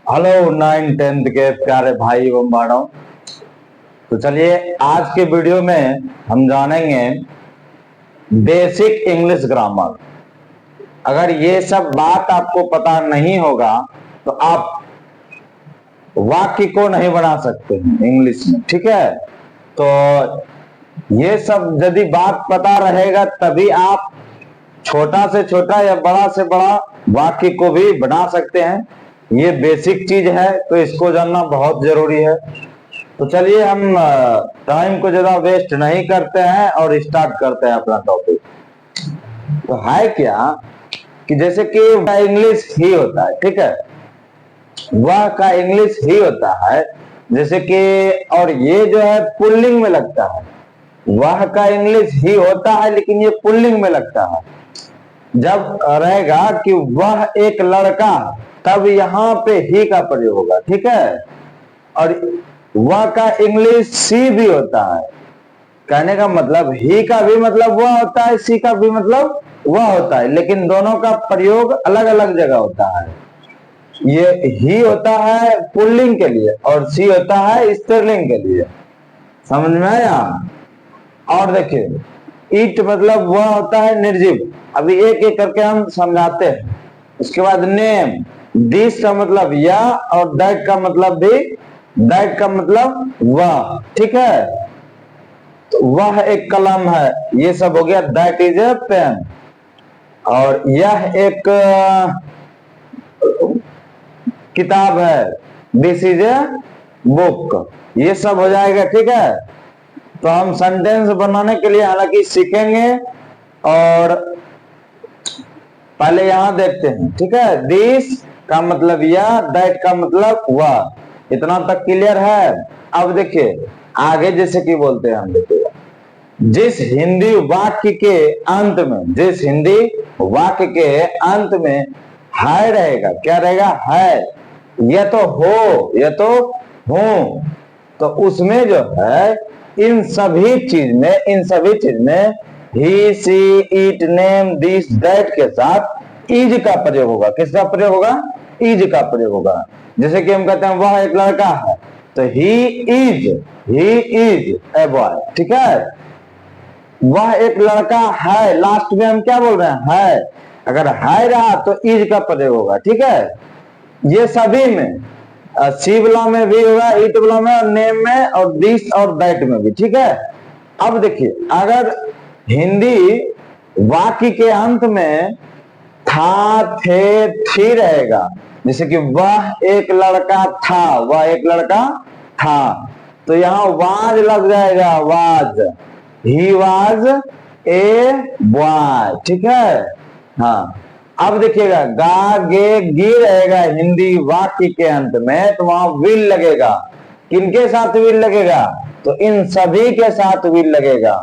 Hello 9th 10th के प्यारे भाई एवं बहनों। तो चलिए आज के वीडियो में हम जानेंगे बेसिक इंग्लिश ग्रामर। अगर ये सब बात आपको पता नहीं होगा तो आप वाक्य को नहीं बना सकते इंग्लिश में, ठीक है। तो ये सब यदि बात पता रहेगा तभी आप छोटा से छोटा या बड़ा से बड़ा वाक्य को भी बना सकते हैं। ये बेसिक चीज है तो इसको जानना बहुत जरूरी है। तो चलिए हम टाइम को ज्यादा वेस्ट नहीं करते हैं और स्टार्ट करते हैं अपना टॉपिक। तो है क्या कि जैसे कि इंग्लिश ही होता है, ठीक है, वह का इंग्लिश ही होता है। जैसे कि और ये जो है पुल्लिंग में लगता है, वह का इंग्लिश ही होता है लेकिन ये पुल्लिंग में लगता है। जब रहेगा कि वह एक लड़का तब यहाँ पे ही का प्रयोग होगा, ठीक है। और वह का इंग्लिश सी भी होता है। कहने का मतलब ही का भी मतलब वह होता है, सी का भी मतलब वह होता है, लेकिन दोनों का प्रयोग अलग अलग जगह होता है। ये ही होता है पुल्लिंग के लिए और सी होता है स्त्रीलिंग के लिए। समझ में आया। और देखिए ईट मतलब वह होता है निर्जीव। अभी एक एक करके हम समझाते हैं। उसके बाद नेम, दिस का मतलब या और दैट का मतलब भी, दैट का मतलब वह, ठीक है। तो वह एक कलम है, ये सब हो गया, दैट इज ए पेन। और यह एक किताब है, दिस इज ए बुक, ये सब हो जाएगा, ठीक है। तो हम सेंटेंस बनाने के लिए हालांकि सीखेंगे और पहले यहां देखते हैं, ठीक है। दिस का मतलब या, दैट का मतलब वह, इतना तक क्लियर है। अब देखिए आगे जैसे कि बोलते हैं हम, देखिए जिस हिंदी वाक्य के अंत में, जिस हिंदी वाक्य के अंत में है रहेगा, क्या रहेगा, है, यह तो हो, यह तो हूं, तो उसमें जो है इन सभी चीज में ही, सी, इट, नेम, दिस, दैट के साथ इज का प्रयोग होगा। किसका प्रयोग होगा, इज का प्रयोग होगा। जैसे कि हम कहते हैं वह एक लड़का है, तो ही इज ए बॉय, ठीक है। वह एक लड़का है, लास्ट में हम क्या बोल रहे हैं, है। अगर है रहा तो इज का प्रयोग होगा, ठीक है। ये सभी में, सी वाला में भी होगा, इट वाला में, और नेम में, और दिस और दैट में भी, ठीक है। अब देखिए अगर हिंदी वाक्य के अंत में था, थे, थी रहेगा, जैसे कि वह एक लड़का था, वह एक लड़का था, तो यहाँ वाज लग जाएगा, was, he was a boy, ठीक है। हाँ अब देखिएगा गा, गे, गी रहेगा हिंदी वाक्य के अंत में, तो वहां विल लगेगा। किनके साथ विल लगेगा, तो इन सभी के साथ विल लगेगा।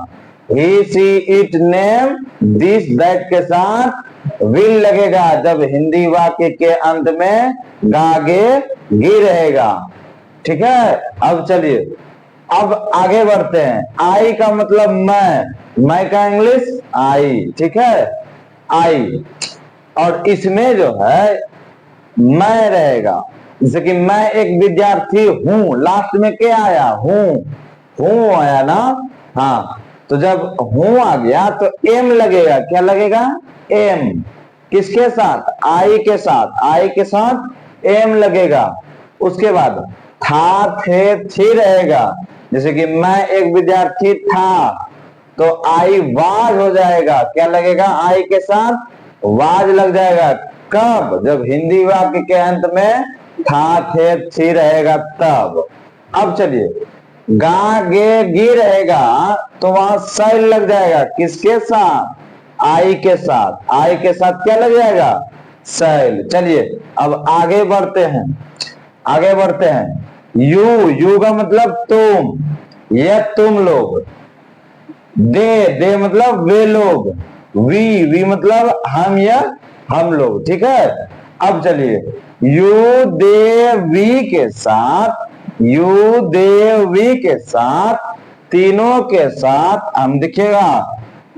ही, सी, इट, नेम, दिस, दैट के साथ विल लगेगा जब हिंदी वाक्य के अंत में गा, गे, गी रहेगा, ठीक है। अब चलिए अब आगे बढ़ते हैं। आई का मतलब मैं का इंग्लिश आई, ठीक है, आई। और इसमें जो है मैं रहेगा, जैसे कि मैं एक विद्यार्थी हूं, लास्ट में क्या आया, हूं आया ना। हाँ तो जब हूं आ गया तो एम लगेगा, क्या लगेगा, एम। किसके साथ, आई के साथ, आई के साथ एम लगेगा। उसके बाद था, थे, थी रहेगा, जैसे कि मैं एक विद्यार्थी था, तो आई वाज हो जाएगा, क्या लगेगा, आई के साथ वाज लग जाएगा। कब, जब हिंदी वाक्य के अंत में था, थे, थी रहेगा तब। अब चलिए गा, गे, गी रहेगा तो वहां सैल लग जाएगा, किसके साथ, आई के साथ, आई के साथ क्या लग जाएगा, सैल। चलिए अब आगे बढ़ते हैं, आगे बढ़ते हैं। यू का मतलब तुम, ये तुम लोग। दे मतलब वे लोग। वी मतलब हम या हम लोग, ठीक है। अब चलिए यू, दे, वी के साथ, यू, दे, वी के साथ, तीनों के साथ हम दिखेगा,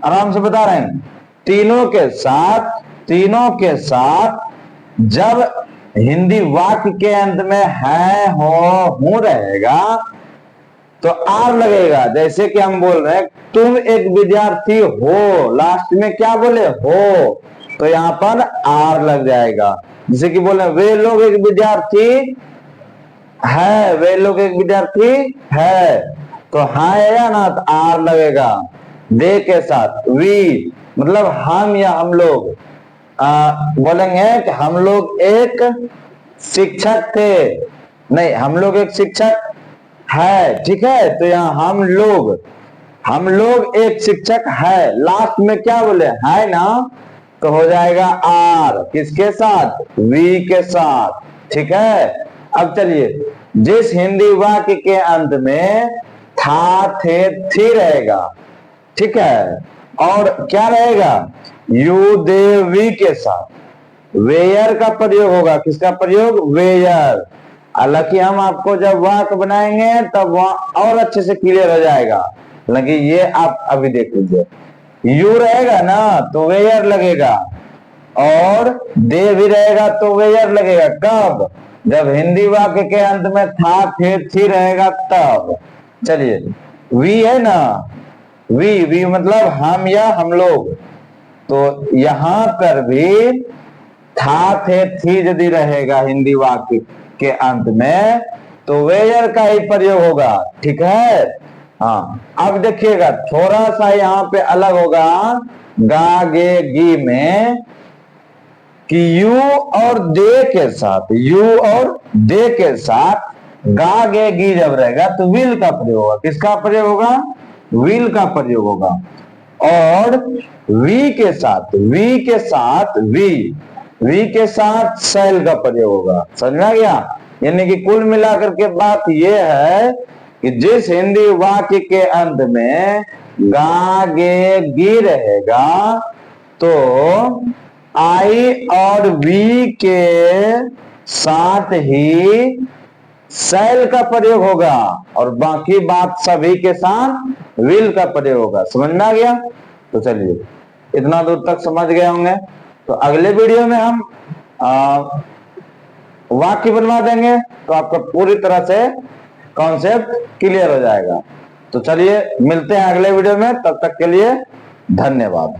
आराम से बता रहे हैं, तीनों के साथ जब हिंदी वाक्य के अंत में है, हो, हूं रहेगा तो आर लगेगा। जैसे कि हम बोल रहे हैं तुम एक विद्यार्थी हो, लास्ट में क्या बोले, हो, तो यहाँ पर आर लग जाएगा। जैसे कि बोले वे लोग एक विद्यार्थी है, वे लोग एक विद्यार्थी है, तो है या ना, तो आर लगेगा। दे के साथ वी मतलब हम या हम लोग बोलेंगे कि हम लोग एक शिक्षक थे, नहीं हम लोग एक शिक्षक है, ठीक है। तो यहाँ हम लोग एक शिक्षक है, लास्ट में क्या बोले, है ना, तो हो जाएगा आर किसके साथ, वी के साथ, ठीक है। अब चलिए, जिस हिंदी वाक्य के अंत में था, थे, थी रहेगा, ठीक है, और क्या रहेगा, यू, दे, वी के साथ वेयर का प्रयोग होगा। किसका प्रयोग, वेयर। हालांकि हम आपको जब वाक्य बनाएंगे तब वहां और अच्छे से क्लियर हो जाएगा, हालांकि ये आप अभी देख लीजिए। यू रहेगा ना तो वेयर लगेगा, और दे भी रहेगा तो वेयर लगेगा। कब, जब हिंदी वाक्य के अंत में था, थे, थी रहेगा तब। चलिए, वी है ना, वी मतलब हम या हम लोग, तो यहां पर भी था, थे, थी यदि रहेगा हिंदी वाक्य के अंत में तो वेयर का ही प्रयोग होगा, ठीक है। हाँ, अब देखिएगा थोड़ा सा यहाँ पे अलग होगा गा, गे, गी में, कि यू और दे के साथ, यू और दे के साथ गा, गे, गी जब रहेगा तो विल का प्रयोग होगा। किसका प्रयोग होगा, विल का प्रयोग होगा। और वी के साथ, वी के साथ शैल का प्रयोग होगा। समझ में आ गया। यानी कि कुल मिलाकर के बात यह है कि जिस हिंदी वाक्य के अंत में गा, गे, गी रहेगा तो आई और वी के साथ ही शैल का प्रयोग होगा, और बाकी बात सभी के साथ विल का प्रयोग होगा। समझ में आ गया। तो चलिए, इतना दूर तक समझ गए होंगे। तो अगले वीडियो में हम वाक्य बनवा देंगे तो आपका पूरी तरह से कॉन्सेप्ट क्लियर हो जाएगा। तो चलिए मिलते हैं अगले वीडियो में, तब तक के लिए धन्यवाद।